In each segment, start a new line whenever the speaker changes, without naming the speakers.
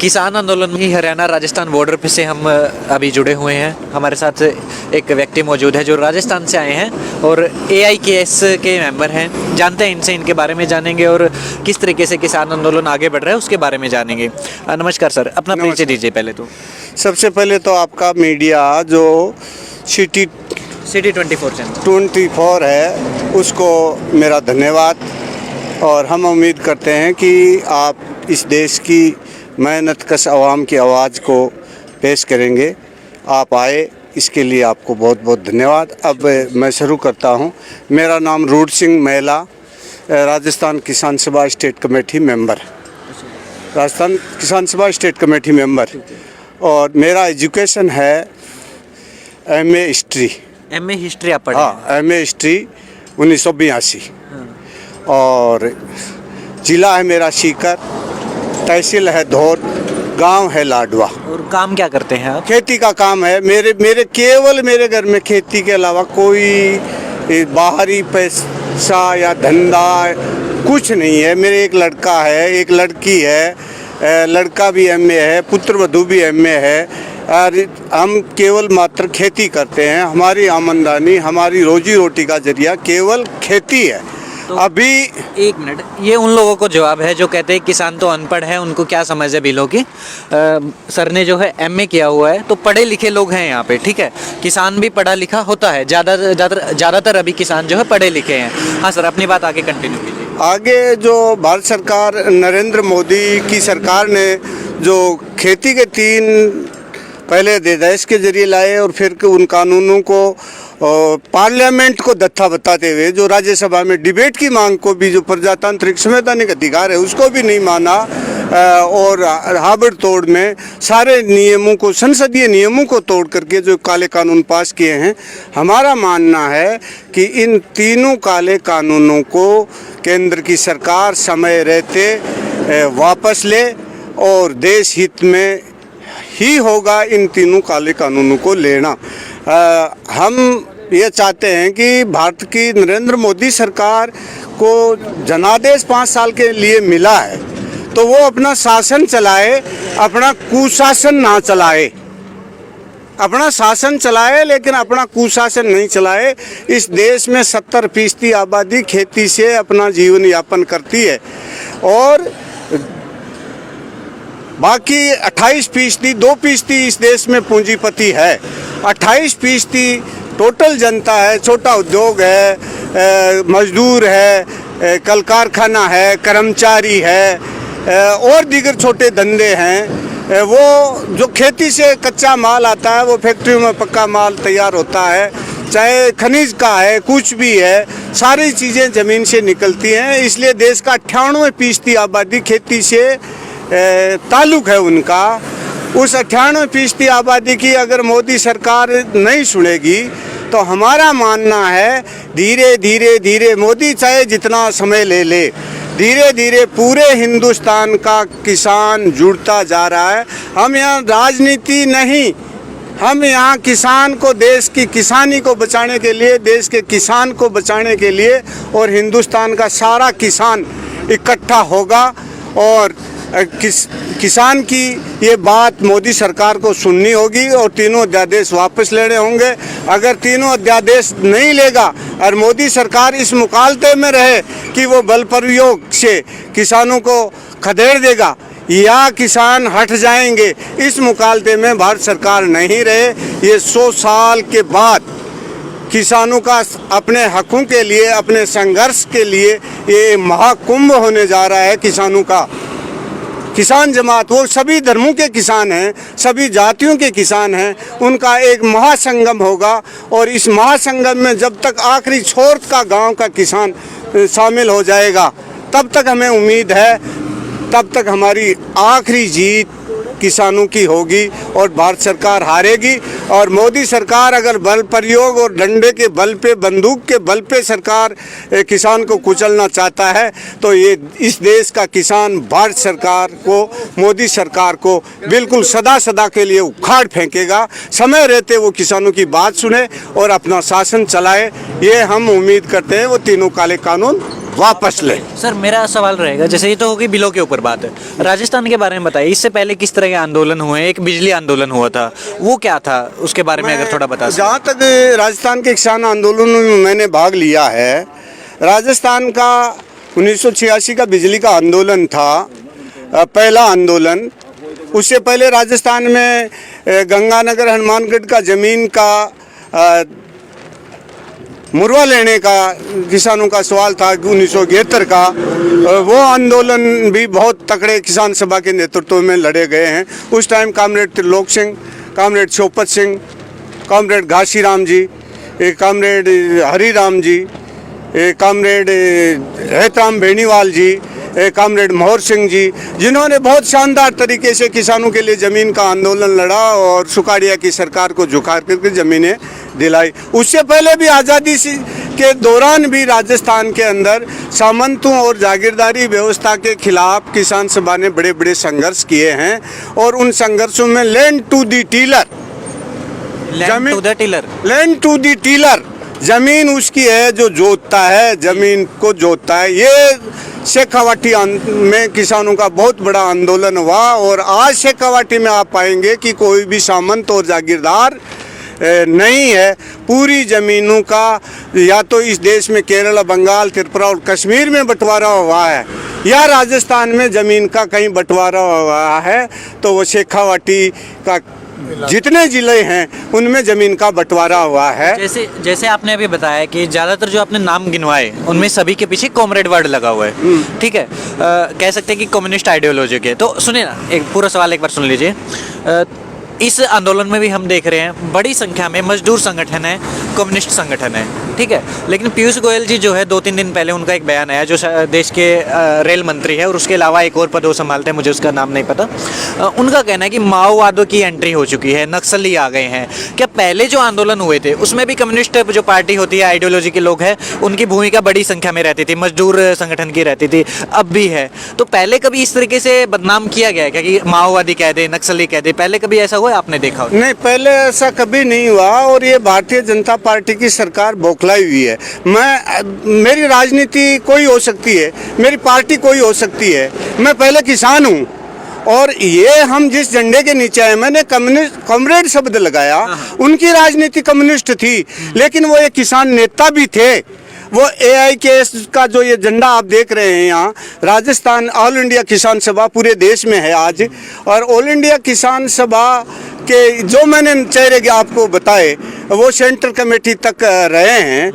किसान आंदोलन में हरियाणा राजस्थान बॉर्डर पे से हम अभी जुड़े हुए हैं। हमारे साथ एक व्यक्ति मौजूद है जो राजस्थान से आए हैं और AIKS के मेंबर हैं। जानते हैं इनसे, इनके बारे में जानेंगे और किस तरीके से किसान आंदोलन आगे बढ़ रहा है उसके बारे में जानेंगे। नमस्कार सर, अपना परिचय दीजिए पहले तो।
सबसे पहले तो आपका मीडिया जो सिटी 24 है उसको मेरा धन्यवाद। और हम उम्मीद करते हैं कि आप इस देश की मेहनतकश आवाम की आवाज़ को पेश करेंगे। आप आए, इसके लिए आपको बहुत बहुत धन्यवाद। अब मैं शुरू करता हूं। मेरा नाम रूट सिंह मेला, राजस्थान किसान सभा स्टेट कमेटी मेंबर, राजस्थान किसान सभा स्टेट कमेटी मेंबर। और मेरा एजुकेशन है MA हिस्ट्री।
MA हिस्ट्री आप पढ़े?
हाँ, MA हिस्ट्री 1982। और ज़िला है मेरा सीकर, तहसील है धौर, गांव है लाडवा।
और काम क्या करते हैं आप?
खेती का काम है। मेरे घर में खेती के अलावा कोई बाहरी पैसा या धंधा कुछ नहीं है। मेरे एक लड़का है, एक लड़की है, लड़का भी MA है, पुत्र वधू भी MA है। और हम केवल मात्र खेती करते हैं। हमारी आमदनी, हमारी रोजी रोटी का जरिया केवल खेती है।
तो
अभी
एक मिनट, ये उन लोगों को जवाब है जो कहते हैं किसान तो अनपढ़ है, उनको क्या समझ है बिलों की। सर ने जो है MA किया हुआ है, तो पढ़े लिखे लोग हैं यहाँ पे, ठीक है। किसान भी पढ़ा लिखा होता है, ज़्यादातर अभी किसान जो है पढ़े लिखे हैं। हाँ सर, अपनी बात आगे कंटिन्यू कीजिए।
आगे जो भारत सरकार, नरेंद्र मोदी की सरकार ने जो खेती के 3 पहले देश के जरिए लाए और फिर उन कानूनों को पार्लियामेंट को दत्था बताते हुए जो राज्यसभा में डिबेट की मांग को भी, जो प्रजातांत्रिक संवैधानिक अधिकार है उसको भी नहीं माना, और हाबड़ तोड़ में सारे नियमों को, संसदीय नियमों को तोड़ करके जो काले कानून पास किए हैं। हमारा मानना है कि इन तीनों काले कानूनों को केंद्र की सरकार समय रहते वापस ले और देश हित में ही होगा इन तीनों काले कानूनों को लेना। हम ये चाहते हैं कि भारत की नरेंद्र मोदी सरकार को जनादेश 5 साल के लिए मिला है, तो वो अपना शासन चलाए, अपना कुशासन ना चलाए। अपना शासन चलाए लेकिन अपना कुशासन नहीं चलाए। इस देश में 70% आबादी खेती से अपना जीवन यापन करती है और बाकी 28%, 2% इस देश में पूंजीपति है। 28% टोटल जनता है, छोटा उद्योग है, मजदूर है, कल कारखाना है, कर्मचारी है और दीगर छोटे धंधे हैं। वो जो खेती से कच्चा माल आता है वो फैक्ट्रियों में पक्का माल तैयार होता है, चाहे खनिज का है, कुछ भी है, सारी चीज़ें ज़मीन से निकलती हैं। इसलिए देश का 98% आबादी खेती से ताल्लुक़ है उनका। उस 98% आबादी की अगर मोदी सरकार नहीं सुनेगी तो हमारा मानना है धीरे धीरे मोदी चाहे जितना समय ले, धीरे धीरे पूरे हिंदुस्तान का किसान जुड़ता जा रहा है। हम यहाँ राजनीति नहीं, हम यहाँ किसान को, देश की किसानी को बचाने के लिए, देश के किसान को बचाने के लिए और हिंदुस्तान का सारा किसान इकट्ठा होगा। और किसान की ये बात मोदी सरकार को सुननी होगी और तीनों अध्यादेश वापस लेने होंगे। अगर तीनों अध्यादेश नहीं लेगा और मोदी सरकार इस मुकालते में रहे कि वो बल प्रयोग से किसानों को खदेड़ देगा या किसान हट जाएंगे, इस मुकालते में भारत सरकार नहीं रहे। ये 100 साल के बाद किसानों का अपने हकों के लिए, अपने संघर्ष के लिए ये महाकुंभ होने जा रहा है। किसानों का, किसान जमात, वो सभी धर्मों के किसान हैं, सभी जातियों के किसान हैं, उनका एक महासंगम होगा। और इस महासंगम में जब तक आखिरी छोर का गांव का किसान शामिल हो जाएगा, तब तक हमें उम्मीद है, तब तक हमारी आखिरी जीत किसानों की होगी और भारत सरकार हारेगी। और मोदी सरकार अगर बल प्रयोग और डंडे के बल पे, बंदूक के बल पे सरकार किसान को कुचलना चाहता है तो ये इस देश का किसान भारत सरकार को, मोदी सरकार को बिल्कुल सदा के लिए उखाड़ फेंकेगा। समय रहते वो किसानों की बात सुने और अपना शासन चलाए, ये हम उम्मीद करते हैं। वो तीनों काले कानून वापस ले।
सर मेरा सवाल रहेगा, जैसे ये तो होगी बिलों के ऊपर बात है, राजस्थान के बारे में बताइए, इससे पहले किस तरह के आंदोलन हुए? एक बिजली आंदोलन हुआ था, वो क्या था, उसके बारे में अगर थोड़ा बता सकें।
जहाँ तक राजस्थान के किसान आंदोलन में मैंने भाग लिया है, राजस्थान का 1986 का बिजली का आंदोलन था पहला आंदोलन। उससे पहले राजस्थान में गंगानगर हनुमानगढ़ का ज़मीन का मुरवा लेने का किसानों का सवाल था 1971 का। वो आंदोलन भी बहुत तकड़े किसान सभा के नेतृत्व में लड़े गए हैं। उस time comrade Trilok Singh, comrade Shopat Singh, comrade Ghasiram ji, comrade Hariram ji, comrade Hetram Beniwal ji, comrade Mohar Singh जी, जिन्होंने बहुत शानदार तरीके से किसानों के लिए ज़मीन का आंदोलन लड़ा और सुखाड़िया की सरकार को झुका करके ज़मीनें दिलाई। उससे पहले भी आज़ादी के दौरान भी राजस्थान के अंदर सामंतों और जागीरदारी व्यवस्था के खिलाफ किसान सभा ने बड़े बड़े संघर्ष किए हैं और उन संघर्षों में land to the tiller, land to the tiller, जमीन उसकी है जो जोतता है, जमीन को जोतता है। ये शेखावाटी में किसानों का बहुत बड़ा आंदोलन हुआ और आज शेखावाटी में आप पाएंगे कि कोई भी सामंत और जागीरदार नहीं है। पूरी ज़मीनों का या तो इस देश में केरल, बंगाल, त्रिपुरा और कश्मीर में बंटवारा हुआ है या राजस्थान में ज़मीन का कहीं बंटवारा हुआ है, तो वो शेखावाटी का जितने ज़िले हैं उनमें ज़मीन का बंटवारा हुआ है।
जैसे आपने अभी बताया कि ज़्यादातर जो आपने नाम गिनवाए उनमें सभी के पीछे कॉमरेड वर्ड लगा हुआ है, ठीक है, कह सकते हैं कि कम्युनिस्ट आइडियोलॉजी के। तो सुनिए ना, एक पूरा सवाल एक बार सुन लीजिए। इस आंदोलन में भी हम देख रहे हैं बड़ी संख्या में मजदूर संगठन है, कम्युनिस्ट संगठन है, ठीक है, लेकिन पीयूष गोयल जी जो है 2-3 दिन पहले उनका एक बयान आया, जो देश के रेल मंत्री है और उसके अलावा एक और पद वो संभालते हैं, मुझे उसका नाम नहीं पता। उनका कहना है कि माओवादियों की एंट्री हो चुकी है, नक्सली आ गए हैं। क्या पहले जो आंदोलन हुए थे उसमें भी कम्युनिस्ट जो पार्टी होती है, आइडियोलॉजी के लोग हैं, उनकी भूमिका बड़ी संख्या में रहती थी, मजदूर संगठन की रहती थी, अब भी है। तो पहले कभी इस तरीके से बदनाम किया गया है क्या कि माओवादी कह दे, नक्सली कह दे? पहले कभी ऐसा हुआ आपने देखा?
नहीं, पहले ऐसा कभी नहीं हुआ और ये भारतीय जनता पार्टी की सरकार बौखलाई हुई है। मेरी राजनीति कोई हो सकती है, मेरी पार्टी कोई हो सकती है, मैं पहले किसान हूँ और ये हम जिस झंडे के नीचे आए, मैंने कम्युनिस्ट कॉमरेड शब्द लगाया, उनकी राजनीति कम्युनिस्ट थी, लेकिन वो एक किसान नेता भी थे। वो AIKS का जो ये झंडा आप देख रहे हैं यहाँ, राजस्थान ऑल इंडिया किसान सभा पूरे देश में है आज, और ऑल इंडिया किसान सभा के जो मैंने चेहरे के आपको बताए वो सेंट्रल कमेटी तक रहे हैं।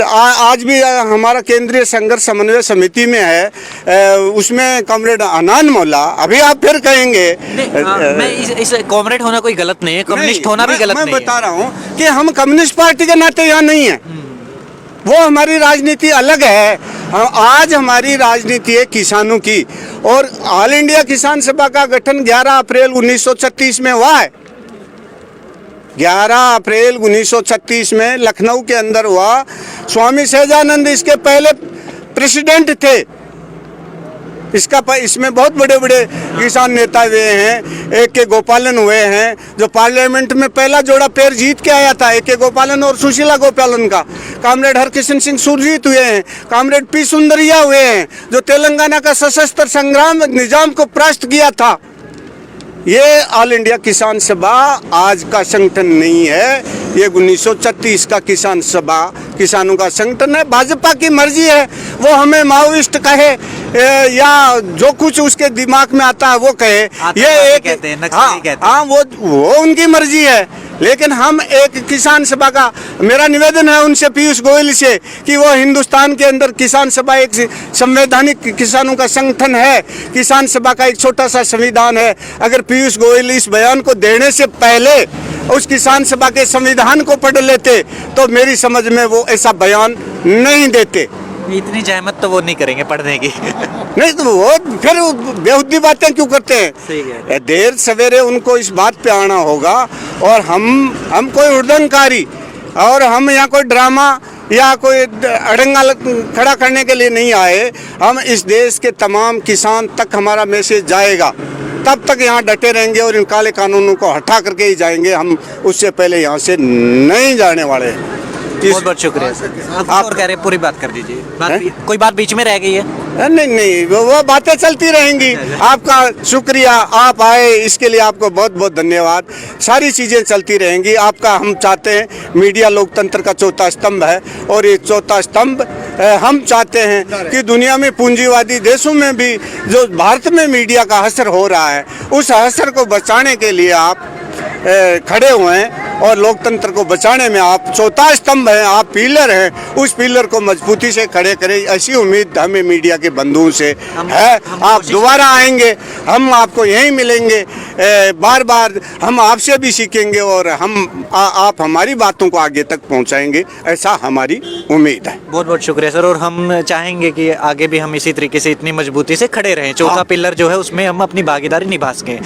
आज भी हमारा केंद्रीय संघर्ष समन्वय समिति में है, उसमें कॉमरेड अनान मौला, अभी आप फिर कहेंगे
मैं इस कॉमरेड होना कोई गलत नहीं है, कम्युनिस्ट होना भी गलत नहीं है।
मैं बता रहा हूँ कि हम कम्युनिस्ट पार्टी के नाते यहाँ नहीं है, वो हमारी राजनीति अलग है। आज हमारी राजनीति है किसानों की और ऑल इंडिया किसान सभा का गठन 11 अप्रैल 1936 में हुआ है। 11 अप्रैल 1936 में लखनऊ के अंदर हुआ। स्वामी सहजानंद इसके पहले प्रेसिडेंट थे। इसमें बहुत बड़े बड़े किसान नेता हुए हैं। AK गोपालन हुए हैं, जो पार्लियामेंट में पहला जोड़ा पैर जीत के आया था, AK गोपालन और सुशीला गोपालन का। कॉमरेड हरकिशन सिंह सुरजीत हुए हैं, कॉमरेड P सुंदरिया हुए हैं, जो तेलंगाना का सशस्त्र संग्राम निजाम को परास्त किया था। ये ऑल इंडिया किसान सभा आज का संगठन नहीं है, ये 1936 का किसान सभा किसानों का संगठन है। भाजपा की मर्जी है, वो हमें माओइस्ट कहे या जो कुछ उसके दिमाग में आता है वो कहे, ये एक
कहते हैं, नक्सली कहते हैं।
हाँ, वो उनकी मर्जी है, लेकिन हम एक किसान सभा का, मेरा निवेदन है उनसे, पीयूष गोयल से, कि वो हिंदुस्तान के अंदर किसान सभा एक संवैधानिक किसानों का संगठन है, किसान सभा का एक छोटा सा संविधान है। अगर पीयूष गोयल इस बयान को देने से पहले उस किसान सभा के संविधान को पढ़ लेते तो मेरी समझ में वो ऐसा बयान नहीं देते।
इतनी जहमत तो वो नहीं करेंगे पढ़ने की।
नहीं तो वो फिर बेहुदी बातें क्यों करते हैं?
सही है।
देर सवेरे उनको इस बात पे आना होगा। और हम कोई हुड़दंगकारी और हम यहाँ कोई ड्रामा या कोई अड़ंगा खड़ा करने के लिए नहीं आए। हम इस देश के तमाम किसान तक हमारा मैसेज जाएगा, तब तक यहाँ डटे रहेंगे और इन काले कानूनों को हटा करके ही जाएंगे। हम उससे पहले यहाँ से नहीं जाने वाले हैं।
बहुत बहुत शुक्रिया सर। आप और कह रहे हैं, पूरी बात कर दीजिए। कोई बात बीच में रह गई है?
नहीं नहीं, वो बातें चलती रहेंगी। आपका शुक्रिया, आप आए इसके लिए आपको बहुत बहुत धन्यवाद। सारी चीज़ें चलती रहेंगी। आपका हम चाहते हैं, मीडिया लोकतंत्र का चौथा स्तंभ है और ये चौथा स्तंभ हम चाहते हैं कि दुनिया में पूंजीवादी देशों में भी जो भारत में मीडिया का असर हो रहा है, उस असर को बचाने के लिए आप खड़े हुए हैं और लोकतंत्र को बचाने में आप चौथा स्तंभ हैं, आप पिलर हैं। उस पिलर को मजबूती से खड़े करें, ऐसी उम्मीद हमें मीडिया के बंधुओं से है। आप दोबारा आएंगे, हम आपको यहीं मिलेंगे, बार बार हम आपसे भी सीखेंगे और आप हमारी बातों को आगे तक पहुंचाएंगे, ऐसा हमारी उम्मीद है।
बहुत बहुत शुक्रिया सर। और हम चाहेंगे कि आगे भी हम इसी तरीके से इतनी मजबूती से खड़े रहें। चौथा पिलर जो है उसमें हम अपनी भागीदारी निभा सकें।